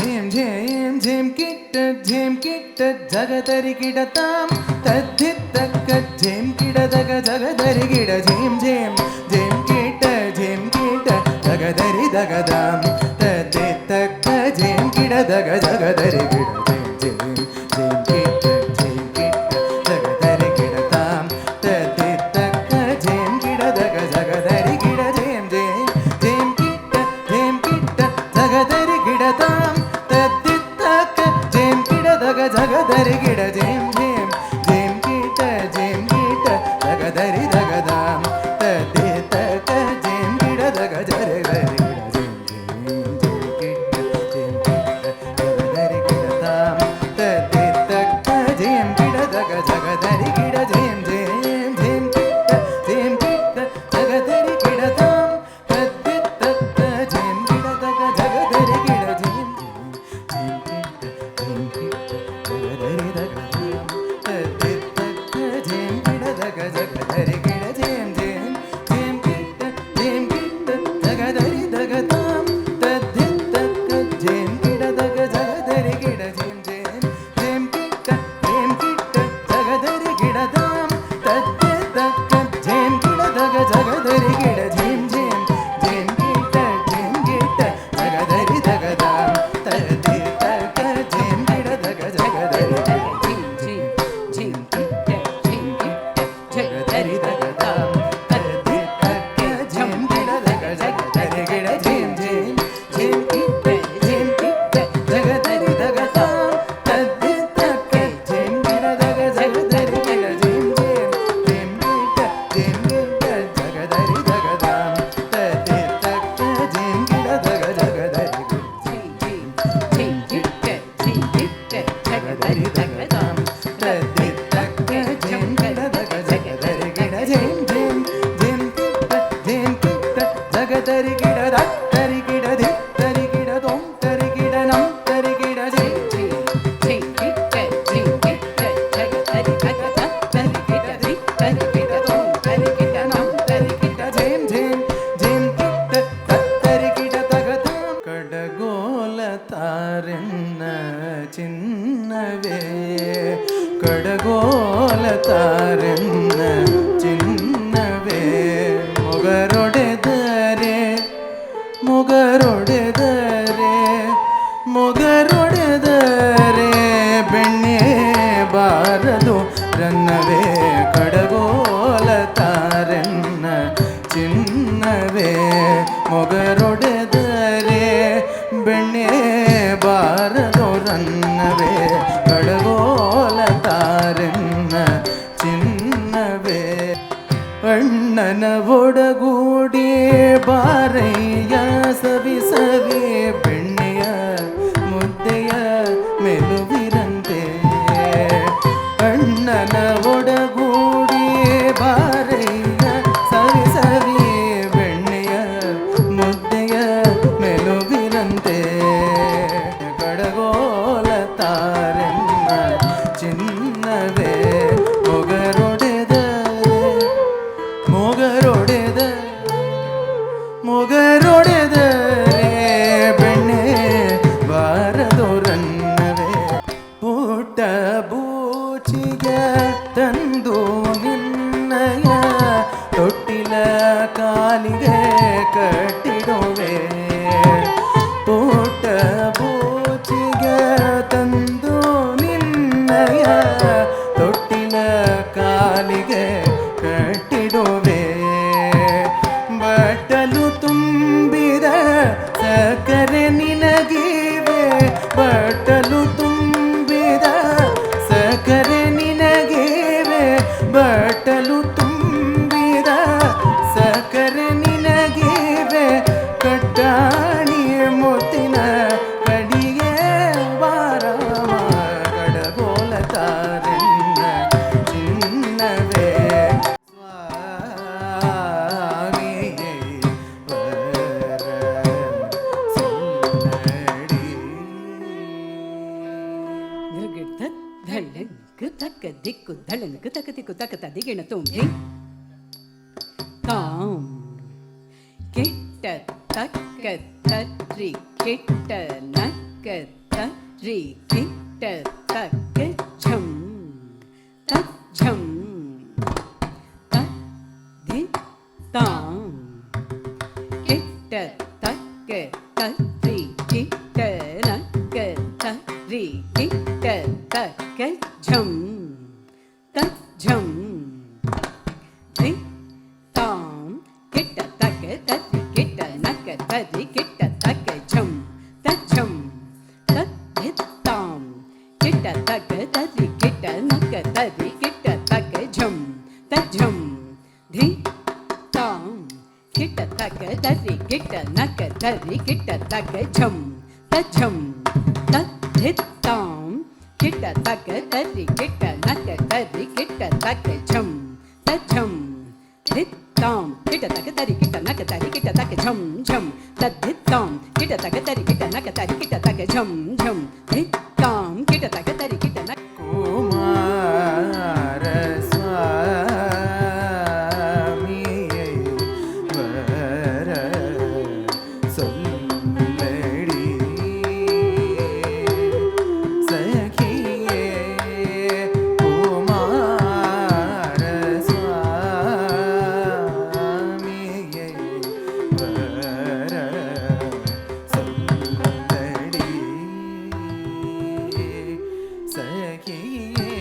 झिम झिम झिम किट जगदरि किडताम तद्धित तक झिम किडदग जगदरि किड झिम झिम झिम किट जगदरि दगदाम तद्धित तक झिम किडदग जगदरि किड झिम झिम झिम किट जगदरि किडताम तद्धित तक झिम किडदग जगदरि किड झिम झिम झिम किट जगदरि किडताम तद्धित तक झिम किडदग जगदरि किड झिम झिम झिम किट जगदरि दगदाम तद्धित तक झिम किडदग जगदरि किड झिम किट जगदरि किडताम तद्धित तक झिम किडदग जगदरि किड झिम किट जगदरि किडताम तद्धित तक झिम किडदग जगदरि किड झिम किट जगदरि दगदाम तद्धित तक झिम किडदग जगदरि किड झिम किट जगदरि दगदाम तद्धित तक झिम किडदग जगदरि किड झिम किट जगदरि किडताम तद्धित तक झिम किडदग जगदरि किड झिम किट जगदरि दगदाम तद्धित तक झिम किडदग जगदरि जगदरि दगदाम तद्धित तक झिम किडदग जगदरि किड झिम किट जगदरि दगदाम तद्धित तक झिम किडदग जगदरि किड झिम किट जगदरि दगदाम तद्धित तक झिम किडदग जगदरि जगदरि दगदाम तद्धित तक झिम किडदग जगदरि किड झिम किट जगदरि किड दगदरि किड धित्तरि किड दोंतरि किड नंतरि किड झिम ಕಡಗೋಲ ತಾರೆನ್ನ ಚಿನ್ನವೇ ಕಡಗೋಲ ತಾರೆನ್ನ ಚಿನ್ನವೇ ಮೊಗರೊಡೆದರೆ ಮೊಗರೊಡೆದರೆ ಬೆಣ್ಣೆ ಬಾರದು ರನ್ನವೇ ಕಡಗೋಲ ತಾರೆನ್ನ ಚಿನ್ನವೇ ಮೊಗರೊಡೆದರೆ ಬೆಣ್ಣೆ ಬಾರದು ರನ್ನವೇ ಕಡಗೋಲ ತಾರೆನ್ನ ಚಿನ್ನವೇ ಅಣ್ಣನ ಒಡಗೂಡಿ ಬಾರಯ್ಯ ಸವಿ ಸವಿ ಬೆಣ್ಣೆಯ ಮುದ್ದೆಯ ಮೆಲುವಿರಂತೆ ಅಣ್ಣನ ಒಡಗೂಡಿ ಬಾರಯ್ಯ ಸವಿ ಸವಿ ಬೆಣ್ಣೆಯ ಮುದ್ದೆಯ ಮೆಲುವಿರಂತೆ ಕಡಗೋಲ ತಾರೆನ್ನ ಚಿನ್ನವೇ ಮೊಗರೊಡೆದರೆ ಬೆಣ್ಣೆ ಬಾರದು ರನ್ನವೇ ಪುಟ್ಟ ಬೂಚಿಗೆ ತಂದು ನಿನ್ನಯ ತೊಟ್ಟಿಲ ಕಾಲಿಗೆ ಕಟ್ಟಿಡುವೆ ಪುಟ್ಟ ಬೂಚಿಗೆ ತಂದು ನಿನ್ನಯ ತೊಟ್ಟಿಲ ಕಾಲಿಗೆ ಕಟ್ಟಿಡುವೆ ಬಟ್ಟಲು ತುಂಬಿದ ಸಕ್ಕರೆ ನಿನಗಿವೆ ಬಟ್ಟಲು ತುಂಬಿದ ಸಕ್ಕರೆ ನಿನಗಿವೆ ಬಟ್ಟಲು ತುಂಬಿದ ಸಕ್ಕರೆ ನಿನಗಿವೆ ಕಟ್ಟಾಣಿ ಮುತ್ತಿನ ಕಡಿಗೆ ಬಾರಮ ಕಡಗೋಲ ತಾರೆನ್ನ ಚಿನ್ನವೇ ತಕ್ಕ ದಿಕ್ಕು ಧಳನಕು ತಕ್ಕ ದಿಕ್ಕು ತಕ್ಕ ತದಿಗಿಣ ತುಂಬಿ ತಾಂ ಕೆಟ್ಟ ತಕ್ಕ ತಟ್ರಿ ಕೆಟ್ಟ ನಕ್ಕ ரி கிட்ட தக்க ஜம் தஜம் ததி தாம் கிட்ட தக்க தரி கிட்ட நக்க தரி கிட்ட தக்க ஜம் தஜம் தி தாம் கிட்ட தக்க தரி கிட்ட நக்க தரி கிட்ட தக்க ஜம் தஜம் ததி தாம் கிட்ட தக்க தரி கிட்ட நக்க தரி கிட்ட தக்க ஜம் தஜம் தி தாம் கிட்ட தக்க தரி கிட்ட நக்க தரி கிட்ட தக்க ஜம் தஜம் ததி தாம் கிட்ட தக்க தரி கிட்ட நக்க தரி கிட்ட தக்க ஜம் தஜம் தி தாம் கிட்ட தக்க தரி கிட்ட நக்க தரி கிட்ட தக்க ஜம் ஜம் ததி தாம் கிட்ட தக்க தரி கிட்ட நக்க தரி கிட்ட தக்க ஜம் ஜம் தி தாம் கிட்ட தக்க தரி கிட்ட நக்க குமாரசுவாமியை வர சொல்லடி சகியே குமாரசுவாமியை வர சொல்லடி சகியே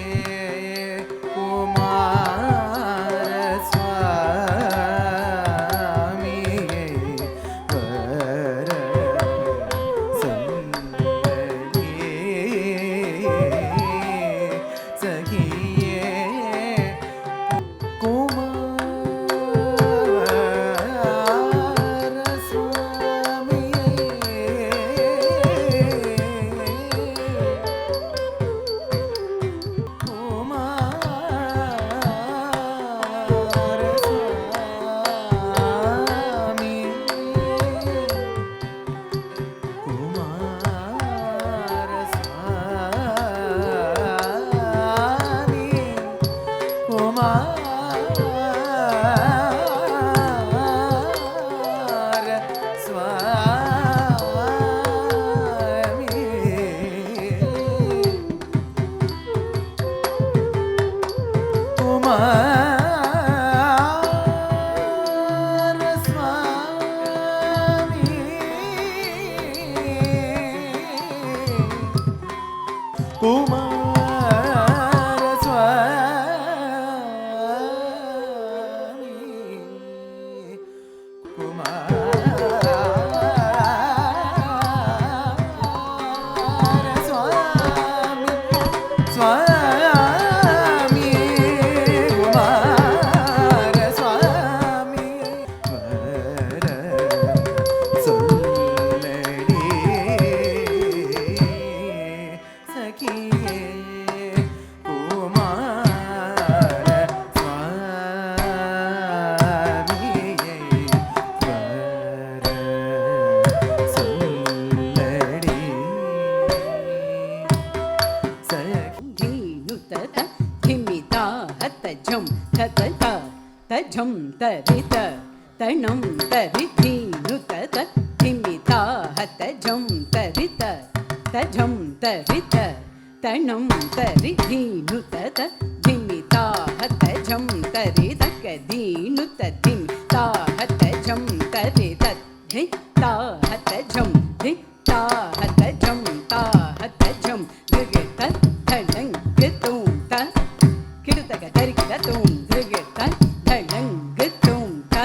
குமாரசுவாமியை வர சொல்லடி சகியே तजम तरित तणं तरिधीनुत तद्धिमिता तजं तरित तजं तरित तणं तरिधीनुत तद्धिमिता तजं तरिदकधीनुत धिमिता तजं तरिदधिता तजं धिता तजं ता तजं ऋगत तणं ऋतुं त किडतक तरिकिडतुं ऋगत तणं ऋतुं त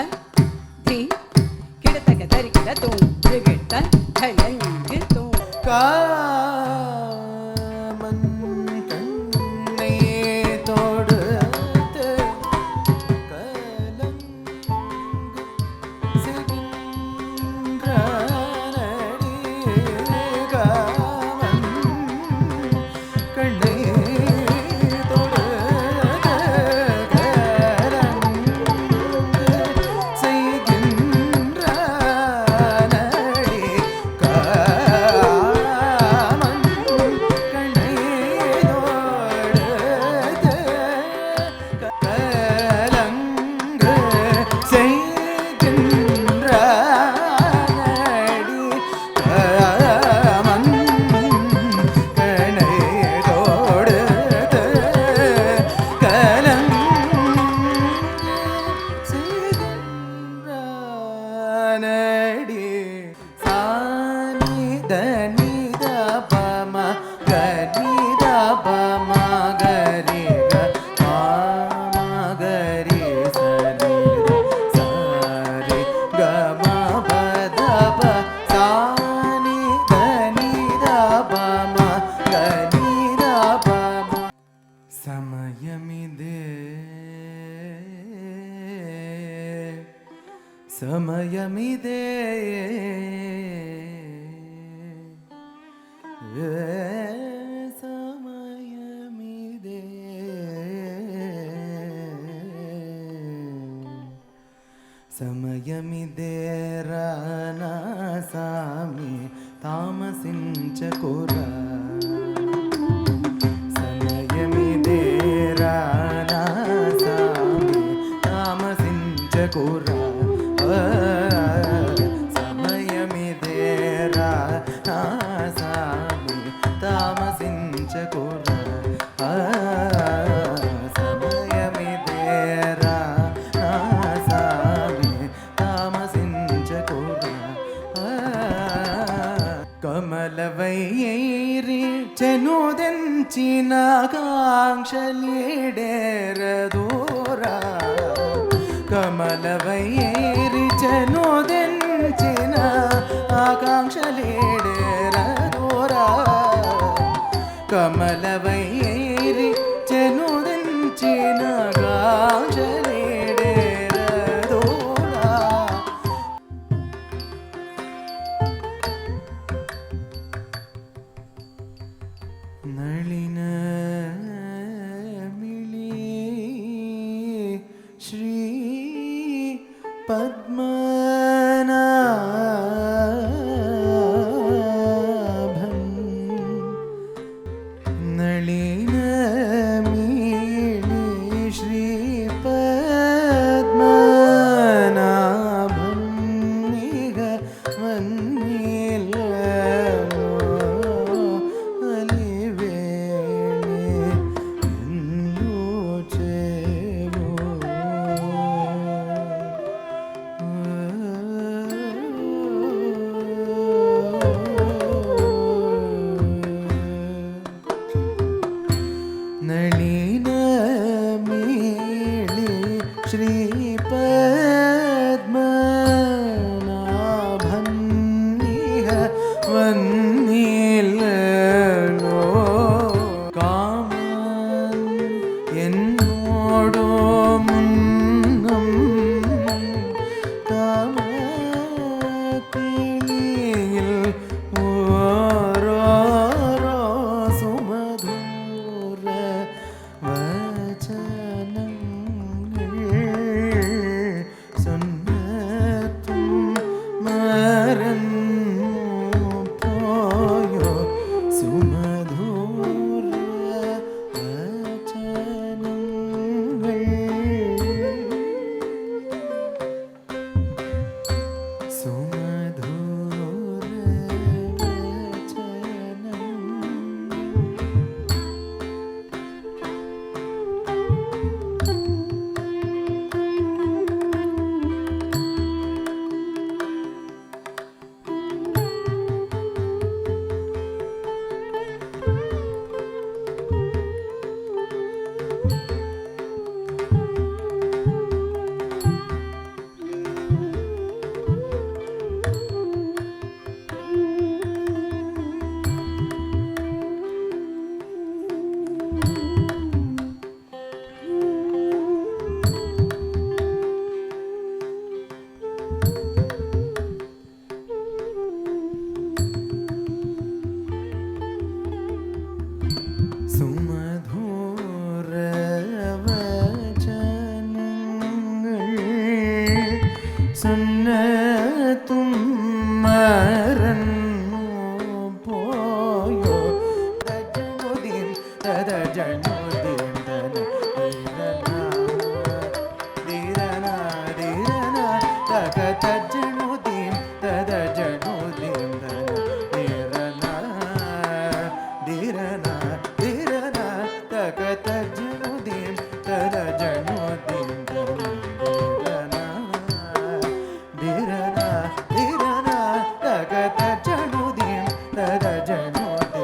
धी किडतक तरिकिडतुं ऋगत तणं ऋतुं காமன் கண்ணை தொடுத்து கலங்கு செகின்ற நடி காமன் கண்ணை தொடுத்து கலங்கு செய்கின்ற நடி ಸಮಯಮಿದೆ సమయమిదే రానా సామి తామసించకురా సమయమిదే రానా సామి తామసించకురా సమయమిదే రానా సామి తామసించకురా ಕಮಲವೈರಿ ಚೆನುದೆಂಚಿನ ಕಾಂಕ್ಷಲಿಡೇರದೂರ ಕಮಲವೈರಿ ಚೆನುದೆಂಚಿನ ಆಕಾಂಕ್ಷಲಿಡೇರದೂರ ಕಮಲವೈರಿ ಚೆನುದೆಂಚಿನ ಕಾಂಕ್ಷಲಿಡೇರದೂರ ನಳಿನ ಮಿಳಿ ಶ್ರೀ ಪದ್ಮನಾಭಂ ನಳಿನ ಮಿಳಿ ಶ್ರೀ ಪದ್ಮನಾಭಂ ನಿಗ ವನ್ನಿಲ ನಳಿನ ಮೇಳಿ ಶ್ರೀ ಪದ್ಮನಾಭಂ ನಿಗ ವನ್ನಿಲೋ ಕಾಮನ್ എന്നോടോ മുന്നം കാമത്തിളിയിൽ ഓരോരോ സുമധുര വചനങ്ങൾ സൊന്നതും മറന്നു പോയോ സുമധുര വചനങ്ങൾ സുമധുര വചനങ്ങൾ സുമധുര വചനങ്ങൾ സുന്നത്തും മറന്നു പോയോ തജനുദീൻ തദജനുദീൻ ധീരന ധീരന തക തജനുദീൻ തദജനുദീൻ ധീരന ധീരന ധീരന തക തജനുദീൻ തദജനുദീൻ ധീരന ധീരന ധീരന തക തജനുദീൻ തദജനുദീൻ